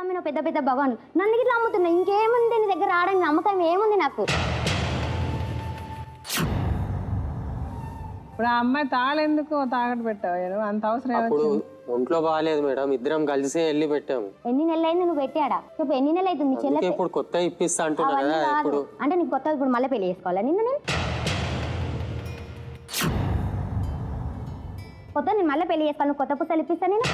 అమ్మిన పెద్ద పెద్ద భగవాన్ నన్ను ఇట్లా అమ్ముతున్నా ఇంకేముంది నీ దగ్గర ఆడని నమ్మకం ఏముంది నాకు. ఇప్పుడు ఆ అమ్మాయి తాళెందుకు తాకట్టు పెట్టావు? అంత అవసరం అప్పుడు ఒంట్లో బాగాలేదు మేడం, ఇద్దరం కలిసి వెళ్ళి పెట్టాము. ఎన్ని నెలలు అయింది నువ్వు పెట్టాడా? చెప్పు ఎన్ని నెలలు అవుతుంది? మీ చెల్లె ఇప్పుడు కొత్త ఇప్పిస్తా అంటున్నా కదా. ఇప్పుడు అంటే నీకు కొత్త ఇప్పుడు మళ్ళీ పెళ్లి చేసుకోవాలా? నిన్ను నేను కొత్త నేను మళ్ళీ పెళ్లి చేసుకోవాలి, నువ్వు కొత్త పుస్తకాలు ఇప్పిస్తా నేను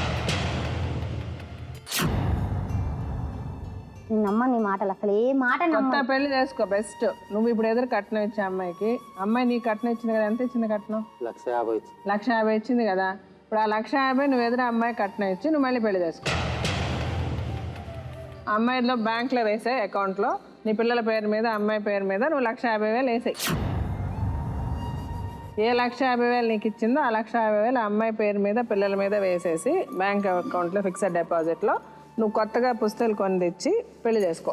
నమ్మ నీ మాటలు అసలు ఏ మాట కొత్త పెళ్లి చేసుకో బెస్ట్. నువ్వు ఇప్పుడు ఎదురు కట్నం ఇచ్చే అమ్మాయికి, అమ్మాయి నీకు కట్నం ఇచ్చింది కదా, ఎంత ఇచ్చింది కట్నం? 150 150 ఇచ్చింది కదా. ఇప్పుడు ఆ 150 నువ్వు ఎదురు అమ్మాయి కట్నం ఇచ్చి నువ్వు మళ్ళీ పెళ్లి చేసుకో. అమ్మాయిలో బ్యాంక్లో వేసాయి అకౌంట్లో, నీ పిల్లల పేరు మీద అమ్మాయి పేరు మీద నువ్వు 150,000 వేసాయి. ఏ 150,000 నీకు ఇచ్చిందో ఆ 150,000 అమ్మాయి పేరు మీద పిల్లల మీద వేసేసి బ్యాంక్ అకౌంట్లో ఫిక్స్డ్ డిపాజిట్లో నువ్వు కొత్తగా పుస్తకాలు కొని తెచ్చి పెళ్లి చేసుకో.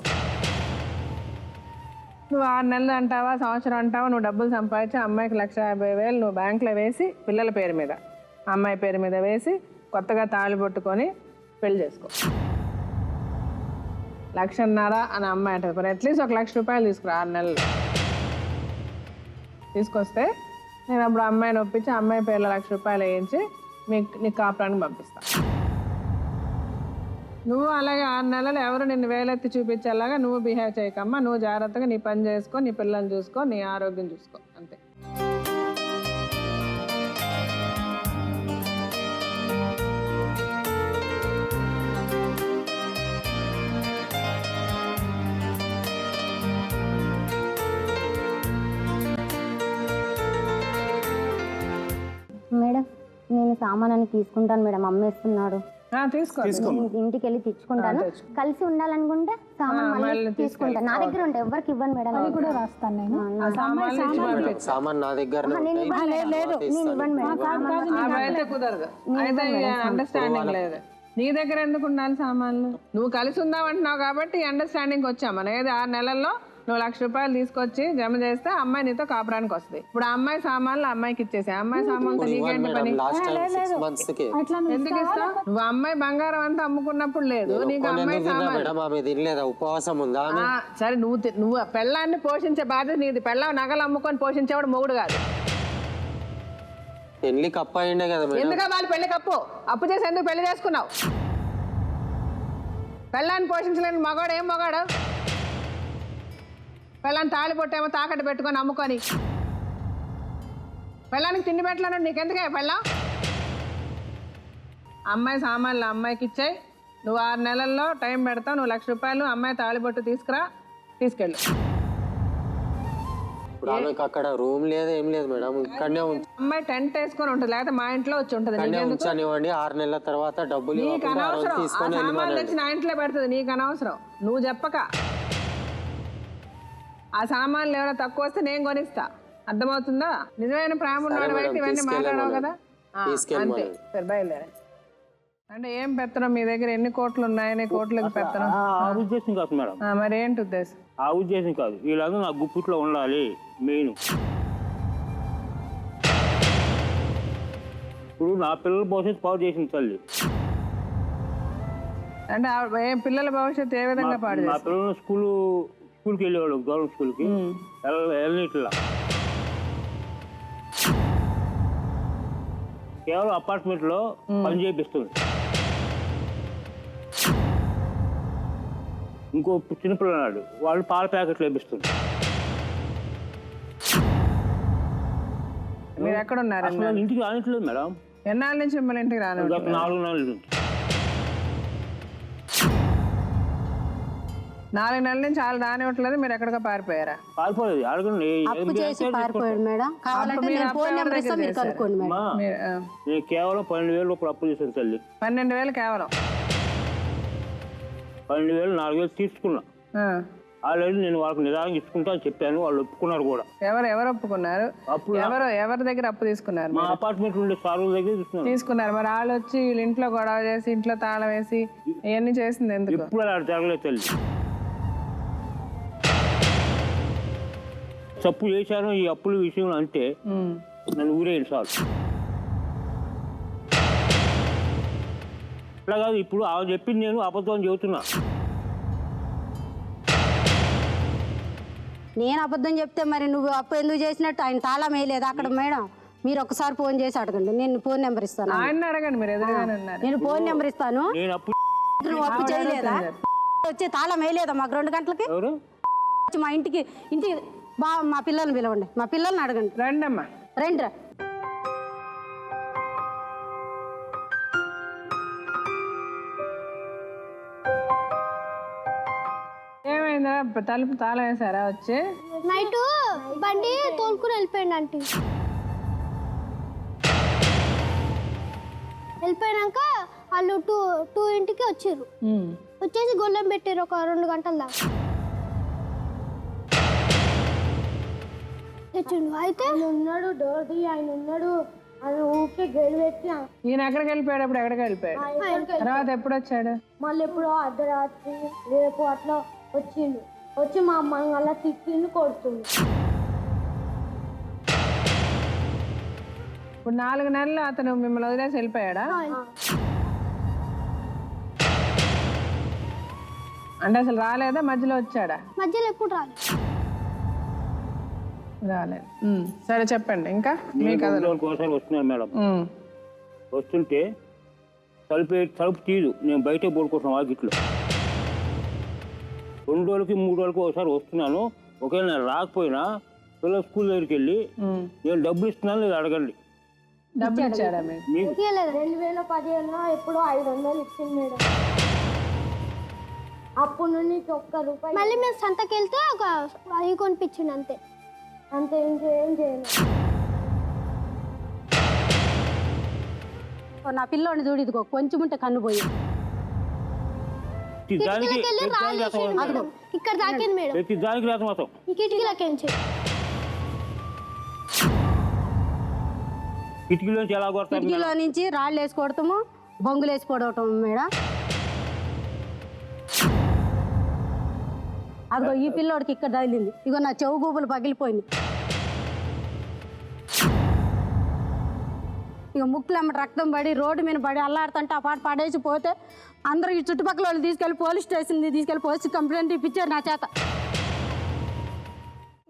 నువ్వు 6 నెలలు అంటావా సంవత్సరం అంటావా, నువ్వు డబ్బులు సంపాదించి అమ్మాయికి 150,000 నువ్వు బ్యాంకులో వేసి పిల్లల పేరు మీద అమ్మాయి పేరు మీద వేసి కొత్తగా తాళి పట్టుకొని పెళ్లి చేసుకో. 1,50,000 అని అమ్మాయి అంటారు, మరి అట్లీస్ట్ 1,00,000 రూపాయలు తీసుకురా 6 నెలలు. తీసుకొస్తే నేను అప్పుడు అమ్మాయిని ఒప్పించి అమ్మాయి పేర్లో 1,00,000 రూపాయలు వేయించి నీకు కాపురానికి పంపిస్తా. నువ్వు అలాగే 6 నెలలు ఎవరు నిన్ను వేలెత్తి చూపించేలాగా నువ్వు బిహేవ్ చేయకమ్మా. నువ్వు జాగ్రత్తగా నీ పని చేసుకో, నీ పిల్లల్ని చూసుకో, నీ ఆరోగ్యం చూసుకో, అంతే. మేడం నేను సామానాన్ని తీసుకుంటాను మేడం, అమ్మేస్తున్నాడు. తీసుకో, ఇంటికి వెళ్ళి తెచ్చుకుంటాను. కలిసి ఉండాలనుకుంటే సామాన్ తీసుకుంటాను, నా దగ్గర ఉంటాయి, ఎవరికి ఇవ్వను మేడం. అది కూడా రాస్తాను నేను. సామాన్ నా దగ్గర అయితే కుదరదు, అయితే అండర్స్టాండింగ్ లేదు. నీ దగ్గర ఎందుకు ఉండాలి సామాన్లు? నువ్వు కలిసి ఉందామంటున్నావు కాబట్టి అండర్స్టాండింగ్ వచ్చాం మనం. ఏది 6 నెలల్లో నువ్వు 1,00,000 రూపాయలు తీసుకొచ్చి జమ చేస్తే అమ్మాయి నీతో కాపురానికి వస్తుంది. ఇప్పుడు ఆ అమ్మాయి సామాన్లు అమ్మాయికి ఇచ్చేసి అమ్మాయి సామాన్లు నీకేంటి పని? ఎందుకు ఇస్తావు? నువ్వు అమ్మాయి బంగారం అంతా అమ్ముకున్నప్పుడు లేదు, నీకు అమ్మాయి సామాన్లు ఉపవాసం ఉందా? సరే నువ్వు పెళ్ళాన్ని పోషించే బాధ్యత నీది. పెళ్ళాం నగలు అమ్ముకొని పోషించేవాడు మొగుడు కాదు. పెళ్లి కప్పు అయిండే కదా. ఎందుకు వాళ్ళు పెళ్లి కప్పు? అప్పు చేసి ఎందుకు పెళ్లి చేసుకున్నావు? పెళ్ళాన్ని పోషించలేని మగాడు ఏం మగాడు? పెళ్ళాన్ని తాళి పొట్టేమో తాకట్టు పెట్టుకొని అమ్ముకొని పెళ్ళానికి తిండి పెట్టలేను నీకెందుకే పెళ్ళాం? అమ్మాయి సామాన్లు అమ్మాయికి ఇచ్చాయి. నువ్వు 6 నెలల్లో టైం పెడతావు, నువ్వు 1,00,000 రూపాయలు అమ్మాయి తాళిబొట్టు తీసుకెళ్ళు. ఇప్పుడు ఆమెకు అక్కడ రూమ్ లేదు ఏం లేదు మేడం, ఇక్కడనే అమ్మాయి టెంట్ వేసుకొని ఉంటుంది, లేకపోతే మా ఇంట్లో వచ్చి ఉంటుంది. ఉంచనివ్వండి, 6 నెలల తర్వాత డబ్బులు నీకు అనవసరం. ఆ సామాన్లు తెచ్చి నా ఇంట్లో పెడుతుంది, నీకు అనవసరం. నువ్వు చెప్పక ఆ సామాన్లు ఎవరో తక్కువ వస్తే నేను కొనిస్తా. అర్థమవుతుందా? నిజమైన ప్రేమ ఉన్నాడు బయట ఇవన్నీ మాట్లాడవు కదా. అంతే, సరే బయలుదేరా. అంటే ఏం పెత్తనం మీ దగ్గర? ఎన్ని కోట్లు ఉన్నాయని కోట్లకి పెత్తనం? ఉద్దేశం కాదు మేడం. మరి ఏంటి ఉద్దేశం? ఆ ఉద్దేశం కాదు, వీళ్ళందరూ నా గుప్పిట్లో ఉండాలి మెయిన్. ఇప్పుడు నా పిల్లల భవిష్యత్తు పాడు చేసింది తల్లి. అంటే పిల్లల భవిష్యత్తు ఏ విధంగా పాడు? నా పిల్లలు స్కూల్కి వెళ్ళేవాళ్ళు, గవర్నమెంట్ స్కూల్కి వెళ్ళనిట్లా. కేవలం అపార్ట్మెంట్లో పని చేపిస్తుంది. ఇంకో చిన్నపిల్లనాడు వాళ్ళు పాల ప్యాకెట్లు వేపిస్తుంది. మీరు ఎక్కడ ఉన్నారు? ఇంటికి రానిట్లేదు మేడం. ఎన్నాళ్ళ నుంచి మిమ్మల్ని ఇంటికి రాను? 4 నెలల నుంచి. 4 నెలల నుంచి వాళ్ళు రానివ్వట్లేదు, మీరు ఎక్కడికో పారిపోయారా? పారిపోలేదు, అడగండి. నేను కేవలం 12,000 రూపాయలు అప్పు చేశాను తల్లి. 12,000 కేవలం? 12,000 4,000 తీసుకున్నా. ఆల్రెడీ నేను వాళ్ళకి నిదానం ఇచ్చుకుంటా అని చెప్పాను, వాళ్ళు ఒప్పుకున్నారు కూడా. ఎవరు ఒప్పుకున్నారు? ఎవరి దగ్గర అప్పు తీసుకున్నారు? మా అపార్ట్మెంట్ ఉండే సార్ల దగ్గర తీసుకున్నారు. మరి వాళ్ళు వచ్చి వీళ్ళు ఇంట్లో గొడవ చేసి ఇంట్లో తాళం వేసి ఇవన్నీ చేసింది ఎందుకు? ఎప్పుడు అలా జరగలేదు తల్లి. తప్పు చేశాను ఈ అప్పుల విషయంలో అంటే నన్ను ఊరేయండి సార్. అట్లా కాదు, ఇప్పుడు ఆమె చెప్పింది నేను అబద్ధం అని చెబుతున్నా. నేను అబద్ధం చెప్తే మరి నువ్వు అప్పు ఎందుకు చేసినట్టు? ఆయన తాళం వేయలేదు అక్కడ. మేడం మీరు ఒకసారి ఫోన్ చేసి అడగండి, నేను ఫోన్ నెంబర్ ఇస్తాను. ఆయన అడగండి, మీరు ఎదురుగానే ఉన్నారు. నేను ఫోన్ నెంబర్ ఇస్తాను. నేను అప్పు నువ్వు అప్పు చేయలేదా? వచ్చి తాళం వేయలేదా మాకు 2 గంటలకి? ఎవరు వచ్చి మా ఇంటికి మా పిల్లల్ని పిలవండి, మా పిల్లల్ని అడగండి. రండి అమ్మా. రండి రా. ఏమైందా? తలుపు తాళం వేసారా వచ్చి? నైట్ బండి తోలుకుని వెళ్ళిపోయింది ఆంటీ. వెళ్ళిపోయినాక వాళ్ళు టూ ఇంటికి వచ్చారు. వచ్చేసి గొల్లెం పెట్టారు ఒక 2 గంటల దాకా. తెచ్చిండు. అయితే ఉన్నాడు డోర్ ఆయన ఉన్నాడు, ఆయన ఊకే గేడు పెట్టి. ఈయన ఎక్కడికి వెళ్ళిపోయాడు? అప్పుడు ఎక్కడికి వెళ్ళిపోయాడు? తర్వాత ఎప్పుడు వచ్చాడు? మళ్ళీ ఎప్పుడో అర్ధరాత్రి రేపు అట్లా వచ్చిండు. వచ్చి మా అమ్మని అలా తిట్టిండు, కొడుతుంది. ఇప్పుడు 4 నెలలు అతను మిమ్మల్ని వదిలేసి వెళ్ళిపోయాడా? అంటే అసలు రాలేదా? మధ్యలో వచ్చాడా? మధ్యలో ఎప్పుడు రాలేదు. రాలేదు. సరే చెప్పండి ఇంకా మీ కథ. ఒకసారి వస్తున్నాను మేడం. వస్తుంటే తలుపు తీదు, నేను బయటే పడుకుంటున్నాను వాకిట్లో. 2 రోజులకి 3 రోజులకి ఒకసారి వస్తున్నాను. ఒకవేళ నేను రాకపోయినా పిల్లల స్కూల్ దగ్గరికి వెళ్ళి నేను డబ్బులు ఇస్తున్నాను లేదా అడగండి. డబ్బులు ఇచ్చాడా మీకు? 2015లో ఎప్పుడో 500 ఇచ్చింది మేడం. అప్పుడు నుండి ₹1 మళ్ళీ మేము సంతకి వెళ్తే ఒక అవి కొనిపించింది, అంతే. అంతే, ఇంకేం చేయను. నా పిల్లోని చూడు, ఇదిగో కొంచెం ఉంటే కన్ను పోయి. ఇక్కడ దాకింది మేడం. ప్రతి దానికి రాత మాత్రం కిటికీలోంచి ఎలా కొడతారు? కిటికీలో నుంచి రాళ్ళు వేసి కొడతాము, బొంగులు వేసి కొడవటం మేడం. అదిగో ఈ పిల్లోడికి ఇక్కడ తగిలింది, ఇగో నా చెవు గూబులు పగిలిపోయింది. ఇక ముక్కులమ్మ రక్తం పడి రోడ్డు మీద పడి అల్లాడుతుంటే ఆ పాట పడేసి పోతే అందరూ ఈ చుట్టుపక్కల వాళ్ళు తీసుకెళ్ళి పోలీస్ స్టేషన్ తీసుకెళ్ళి పోలీస్ కంప్లైంట్ ఇప్పించారు నా చేత.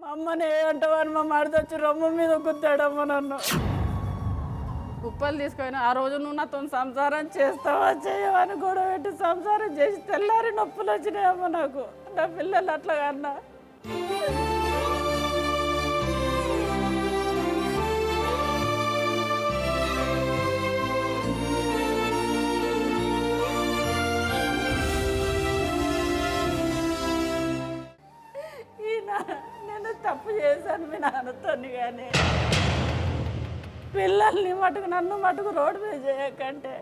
మా అమ్మని ఏమంటావని మా మడదొచ్చి రొమ్మ మీద గుద్దాడమ్మ నన్ను. కుప్పలు తీసుకొని ఆ రోజు నువ్వు నాతో సంసారం చేస్తావా చేయవని గొడవ పెట్టి సంసారం చేసి తెల్లారి నొప్పులు వచ్చినాయమ్మ నాకు. నా పిల్లలు అట్లా కన్నా నేను తప్పు చేశాను మీ నాన్నతో, కానీ పిల్లల్ని మటుకు నన్ను మటుకు రోడ్డు మీద చేయకంటే.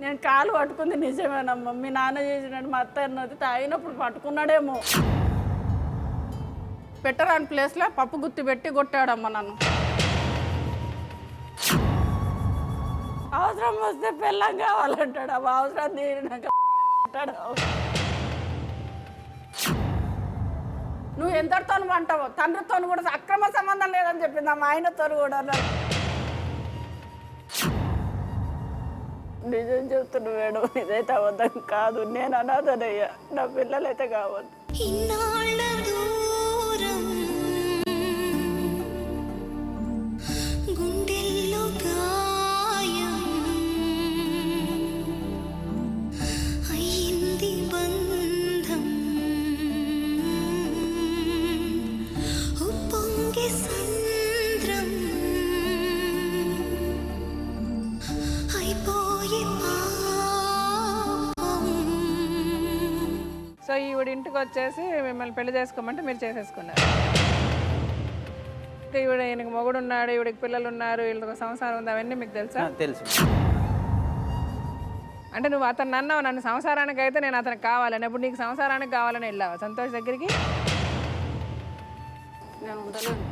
నేను కాలు పట్టుకుంది నిజమేనమ్మా. మీ నాన్న చేసినట్టు మా అత్త అన్నది తాగినప్పుడు పట్టుకున్నాడేమో. పెట్టరాని ప్లేస్లో పప్పు గుత్తి పెట్టి కొట్టాడమ్మా నన్ను. అవసరం వస్తే పిల్లం కావాలంటాడు, అవి అవసరం తీరినాక అంటాడు. నువ్వు ఎందరితో అంటావు, తండ్రితో కూడా అక్రమ సంబంధం లేదని చెప్పింది మా ఆయనతో కూడా. నిజం చెప్తున్నా మేడం, ఇదైతే అబద్ధం కాదు. నేను అనాథనయ్యా, నా పిల్లలైతే కావద్దు. సో ఈవిడ ఇంటికి వచ్చేసి మిమ్మల్ని పెళ్లి చేసుకోమంటే మీరు చేసేసుకున్నారు. ఈవిడ ఈయనకి మొగుడు ఉన్నాడు, ఈవిడికి పిల్లలు ఉన్నారు, వీళ్ళకి సంసారం ఉంది, అవన్నీ మీకు తెలుసా? తెలుసు. అంటే నువ్వు అతను అన్నావు, నన్ను సంసారానికి అయితే నేను అతనికి కావాలని. అప్పుడు నీకు సంసారానికి కావాలని వెళ్ళావా సంతోష్ దగ్గరికి? నేను ఉండలేను.